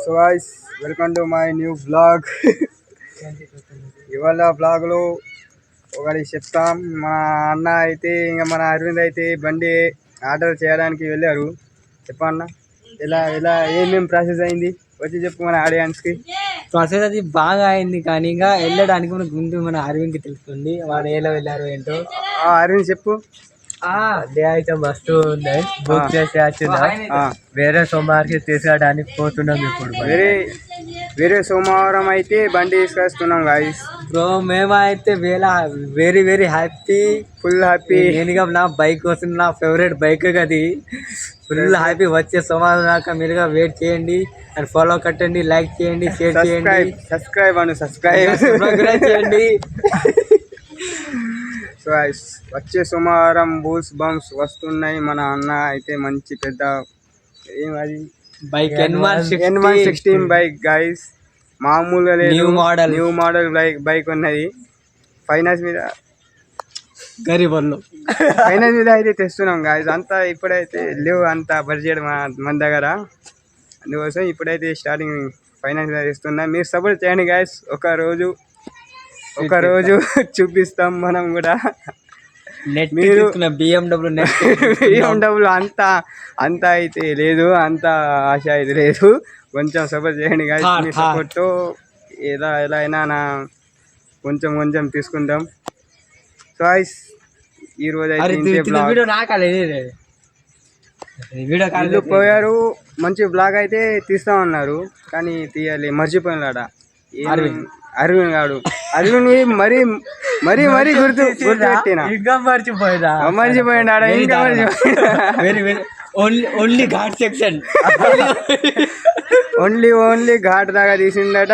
So guys welcome to my new blog. ఇవాళ బ్లాగ్లో ఒకటి చెప్తాం. మన అన్న అయితే ఇంకా మన అరవింద్ అయితే బండి ఆర్డర్ చేయడానికి వెళ్ళారు. చెప్పన్న ఎలా ఎలా ఏమేమి ప్రాసెస్ అయింది వచ్చి చెప్పు మన ఆడియన్స్కి. ప్రాసెస్ అది బాగా అయింది, కానీ ఇంకా వెళ్ళడానికి మనకు ముందు మన అరవింద్కి తెలుస్తుంది వాడు ఎలా వెళ్ళారు ఏంటో. అరవింద్ చెప్పు. డే అయితే మస్తు ఉన్నాయి, బుక్ చేసి వేరే సోమవారికి తీసుకురావడానికి పోతున్నాం. ఇప్పుడు వేరే సోమవారం అయితే బండి తీసుకొస్తున్నాం గాయస్. బ్రో మేమైతే very very happy, full happy. నేనుగా నా బైక్ వస్తుంది, నా ఫేవరెట్ బైక్ అది. Full happy. వచ్చే సోమవారం దాకా మీరుగా వెయిట్ చేయండి అండ్ ఫాలో కట్టండి, లైక్ చేయండి, షేర్ చేయండి, సబ్స్క్రైబ్ చేయండి. సో వచ్చే సోమవారం బూల్స్ బంప్స్ వస్తున్నాయి. మన అన్న అయితే మంచి పెద్ద ఏమది బైక్ N116 బైక్ గైస్, మామూలుగా లేదు, న్యూ మోడల్ బైక్ ఉన్నది. ఫైనాన్స్ మీద ఫైనాన్స్ మీద అయితే తెస్తున్నాం గాయస్. అంతా ఇప్పుడైతే లేవు అంత బడ్జెట్ మన దగ్గర, అందుకోసం ఇప్పుడైతే స్టార్టింగ్ ఫైనాన్స్ మీద తెస్తున్నాం. మీరు సపోర్ట్ చేయండి గాయస్. ఒక రోజు చూపిస్తాం మనం కూడా. మీరు BMW అంత అయితే లేదు, అంత ఆశ అయితే లేదు. కొంచెం సపోర్ట్ చేయండి గాయస్. మీ సపోర్ట్తో ఎలా అయినా కొంచెం తీసుకుంటాం. సో గాయస్ ఈరోజు అయితే వీళ్ళు పోయారు. మంచి బ్లాగ్ అయితే తీస్తామన్నారు కానీ మర్చిపోయినాడ అరవింద్ గాడు. అరవింద్ మరీ గుర్తు పెట్టిన మర్చిపోయినాడ. ఇంకా only ghat section only ghat దాకా తీసిందట.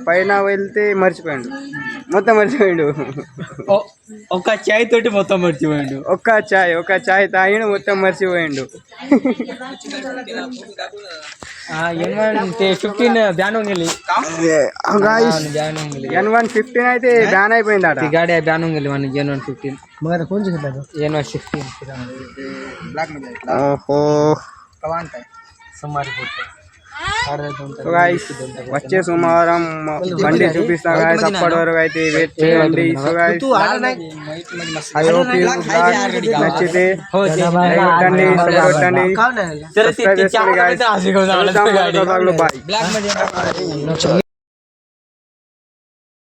పైన వెళ్తే మొత్తం మర్చిపోయిండు. ఒక చాయ్ తోటి మొత్తం మర్చిపోయిండు. ఒక చాయ్ తాగిన మొత్తం మర్చిపోయిండు. N115 అయితే బ్యాన్ అయిపోయిందట. వచ్చే సోమవారం బండి చూపిస్తాం గాయస్. అప్పటి వరకు అయితే వెయిట్ చేయండి. నచ్చితే కొట్టండి. బాయ్.